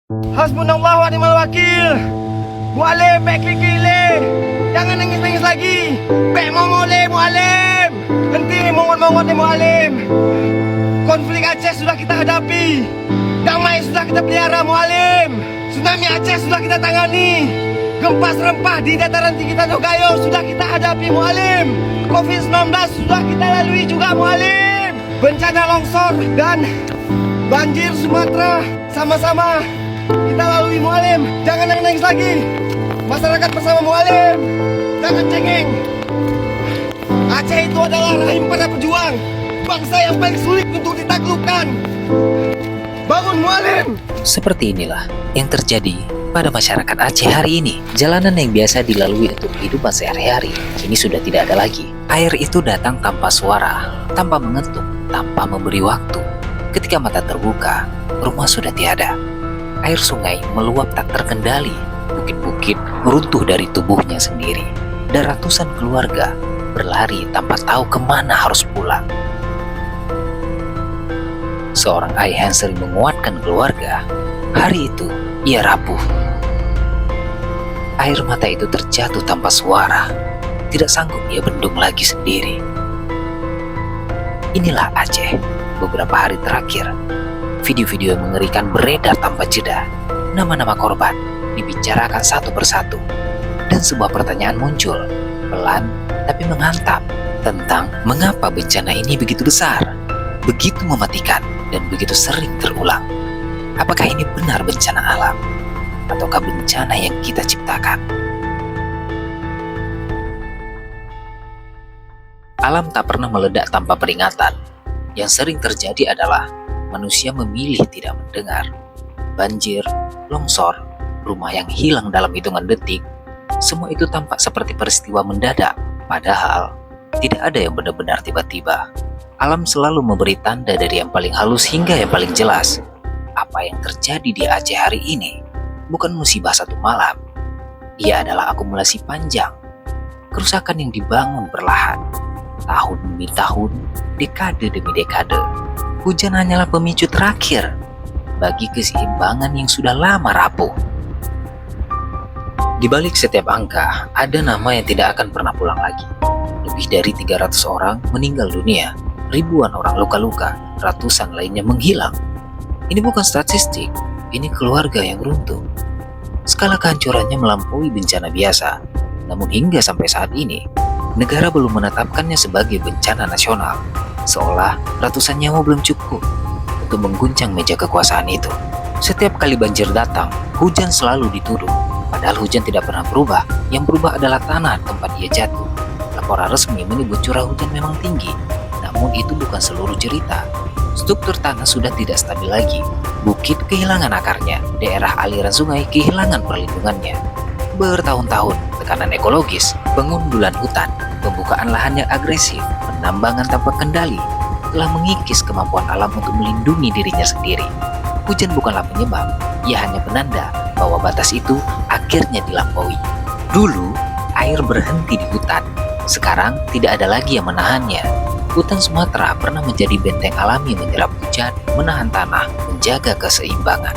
Hasbunallah wa ni'mal wakil. Mualim, baik klik. Jangan nangis-nangis lagi. Baik mongole, mualim. Henti mongot-mongot ni mualim. Konflik Aceh sudah kita hadapi. Damai sudah kita pelihara, mualim. Tsunami Aceh sudah kita tangani. Gempa serempah di dataran tinggi Tanjung Gayo sudah kita hadapi, mualim. Covid-19 sudah kita lalui juga, mualim. Bencana longsor dan banjir Sumatera sama-sama kita lalui, mualim. Jangan nangis lagi. Masyarakat bersama, mualim. Jangan cengeng. Aceh itu adalah rahim para pejuang. Bangsa yang paling sulit untuk ditaklukkan. Bangun, mualim. Seperti inilah yang terjadi pada masyarakat Aceh hari ini. Jalanan yang biasa dilalui untuk kehidupan sehari-hari kini sudah tidak ada lagi. Air itu datang tanpa suara, tanpa mengetuk, tanpa memberi waktu. Ketika mata terbuka, rumah sudah tiada. Air sungai meluap tak terkendali. Bukit-bukit meruntuh dari tubuhnya sendiri. Dan ratusan keluarga berlari tanpa tahu kemana harus pulang. Seorang ayah yang sering menguatkan keluarga, hari itu ia rapuh. Air mata itu terjatuh tanpa suara. Tidak sanggup ia bendung lagi sendiri. Inilah Aceh beberapa hari terakhir. Video-video yang mengerikan beredar tanpa jeda. Nama-nama korban dibicarakan satu persatu. Dan sebuah pertanyaan muncul, pelan tapi menghantam, tentang mengapa bencana ini begitu besar, begitu mematikan, dan begitu sering terulang. Apakah ini benar bencana alam? Ataukah bencana yang kita ciptakan? Alam tak pernah meledak tanpa peringatan. Yang sering terjadi adalah manusia memilih tidak mendengar. Banjir, longsor, rumah yang hilang dalam hitungan detik, semua itu tampak seperti peristiwa mendadak. Padahal, tidak ada yang benar-benar tiba-tiba. Alam selalu memberi tanda dari yang paling halus hingga yang paling jelas. Apa yang terjadi di Aceh hari ini bukan musibah satu malam. Ia adalah akumulasi panjang. Kerusakan yang dibangun perlahan. Tahun demi tahun, dekade demi dekade. Hujan hanyalah pemicu terakhir bagi keseimbangan yang sudah lama rapuh. Di balik setiap angka, ada nama yang tidak akan pernah pulang lagi. Lebih dari 300 orang meninggal dunia, ribuan orang luka-luka, ratusan lainnya menghilang. Ini bukan statistik, ini keluarga yang runtuh. Skala kehancurannya melampaui bencana biasa, namun hingga sampai saat ini, negara belum menetapkannya sebagai bencana nasional, seolah ratusan nyawa belum cukup untuk mengguncang meja kekuasaan itu. Setiap kali banjir datang, hujan selalu dituduh, padahal hujan tidak pernah berubah, yang berubah adalah tanah tempat ia jatuh. Laporan resmi menyebut curah hujan memang tinggi, namun itu bukan seluruh cerita. Struktur tanah sudah tidak stabil lagi, bukit kehilangan akarnya, daerah aliran sungai kehilangan perlindungannya. Bertahun-tahun, tekanan ekologis, pengundulan hutan, pembukaan lahan yang agresif, penambangan tanpa kendali, telah mengikis kemampuan alam untuk melindungi dirinya sendiri. Hujan bukanlah penyebab, ia hanya penanda bahwa batas itu akhirnya dilampaui. Dulu, air berhenti di hutan, sekarang tidak ada lagi yang menahannya. Hutan Sumatera pernah menjadi benteng alami menyerap hujan, menahan tanah, menjaga keseimbangan.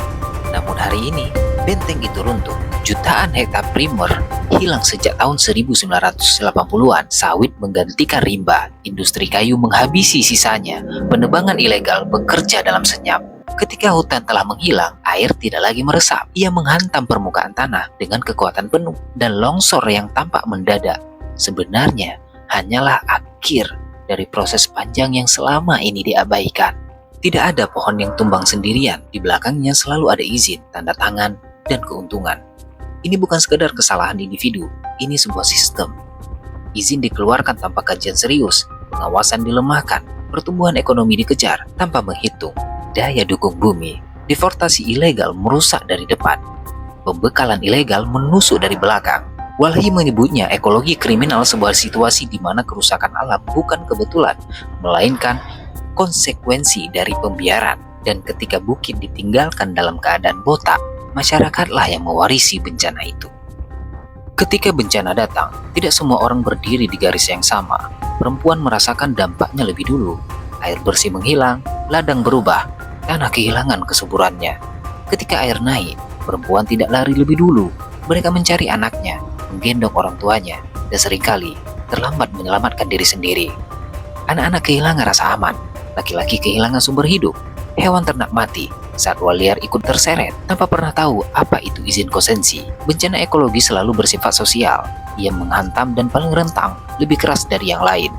Namun hari ini, benteng itu runtuh. Jutaan hektar primer hilang sejak tahun 1980-an. Sawit menggantikan rimba, industri kayu menghabisi sisanya, penebangan ilegal bekerja dalam senyap. Ketika hutan telah menghilang, air tidak lagi meresap. Ia menghantam permukaan tanah dengan kekuatan penuh, dan longsor yang tampak mendadak sebenarnya hanyalah akhir dari proses panjang yang selama ini diabaikan. Tidak ada pohon yang tumbang sendirian, di belakangnya selalu ada izin, tanda tangan, dan keuntungan. Ini bukan sekedar kesalahan individu, ini sebuah sistem. Izin dikeluarkan tanpa kajian serius, pengawasan dilemahkan, pertumbuhan ekonomi dikejar tanpa menghitung daya dukung bumi, deforestasi ilegal merusak dari depan, pembekalan ilegal menusuk dari belakang. Walhi menyebutnya ekologi kriminal, sebuah situasi di mana kerusakan alam bukan kebetulan, melainkan konsekuensi dari pembiaran. Dan ketika bukit ditinggalkan dalam keadaan botak, masyarakatlah yang mewarisi bencana itu. Ketika bencana datang, tidak semua orang berdiri di garis yang sama. Perempuan merasakan dampaknya lebih dulu. Air bersih menghilang, ladang berubah, tanah kehilangan kesuburannya. Ketika air naik, perempuan tidak lari lebih dulu. Mereka mencari anaknya, menggendong orang tuanya, dan seringkali terlambat menyelamatkan diri sendiri. Anak-anak kehilangan rasa aman, laki-laki kehilangan sumber hidup, hewan ternak mati, satwa liar ikut terseret tanpa pernah tahu apa itu izin konsensi. Bencana ekologi selalu bersifat sosial, ia menghantam dan paling rentang, lebih keras dari yang lain.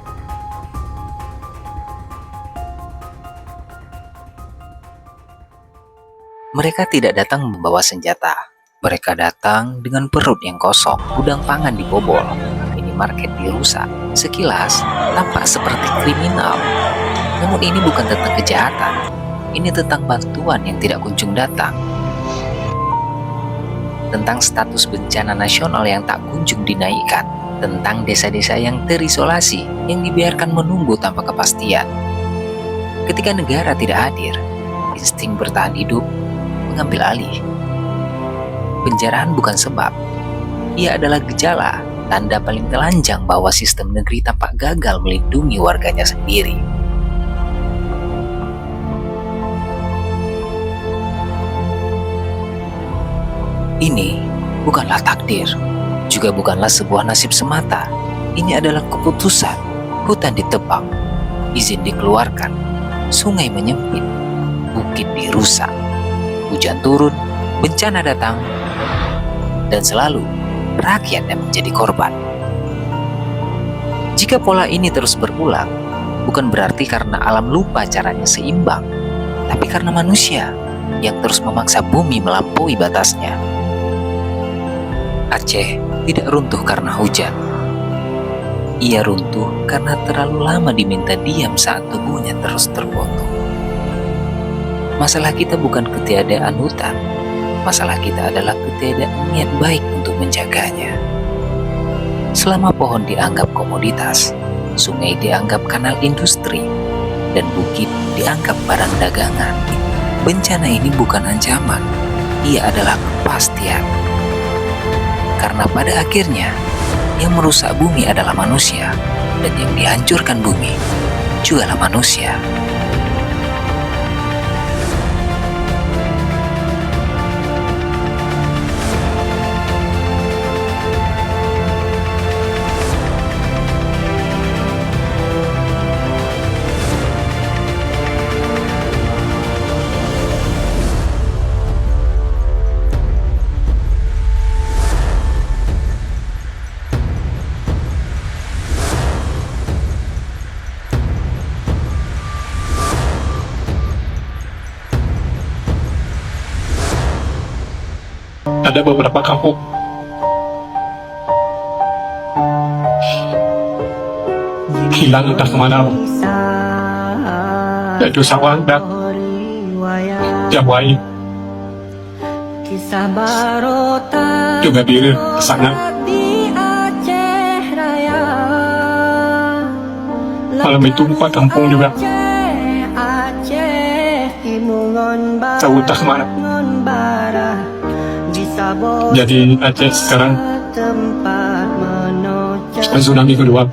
Mereka tidak datang membawa senjata. Mereka datang dengan perut yang kosong, gudang pangan dibobol, minimarket dirusak. Sekilas, tampak seperti kriminal. Namun ini bukan tentang kejahatan. Ini tentang bantuan yang tidak kunjung datang. Tentang status bencana nasional yang tak kunjung dinaikkan. Tentang desa-desa yang terisolasi, yang dibiarkan menunggu tanpa kepastian. Ketika negara tidak hadir, insting bertahan hidup mengambil alih. Penjarahan bukan sebab, ia adalah gejala, tanda paling telanjang bahwa sistem negeri tampak gagal melindungi warganya sendiri. Ini bukanlah takdir, juga bukanlah sebuah nasib semata. Ini adalah keputusan. Hutan ditebang, izin dikeluarkan, sungai menyempit, bukit dirusak. Hujan turun, bencana datang, dan selalu rakyat yang menjadi korban. Jika pola ini terus berulang, bukan berarti karena alam lupa caranya seimbang, tapi karena manusia yang terus memaksa bumi melampaui batasnya. Aceh tidak runtuh karena hujan. Ia runtuh karena terlalu lama diminta diam saat tubuhnya terus terpotong. Masalah kita bukan ketiadaan hutan. Masalah kita adalah ketiadaan niat baik untuk menjaganya. Selama pohon dianggap komoditas, sungai dianggap kanal industri, dan bukit dianggap barang dagangan, bencana ini bukan ancaman, ia adalah kepastian. Karena pada akhirnya, yang merusak bumi adalah manusia, dan yang dihancurkan bumi jugalah manusia. Ada beberapa kampung hilang entah kemana, yaitu Sawang dan Jamwai, juga di sana. Malam itu 4 kampung juga tahu entah kemana. Jadi Aceh sekarang tsunami kedua.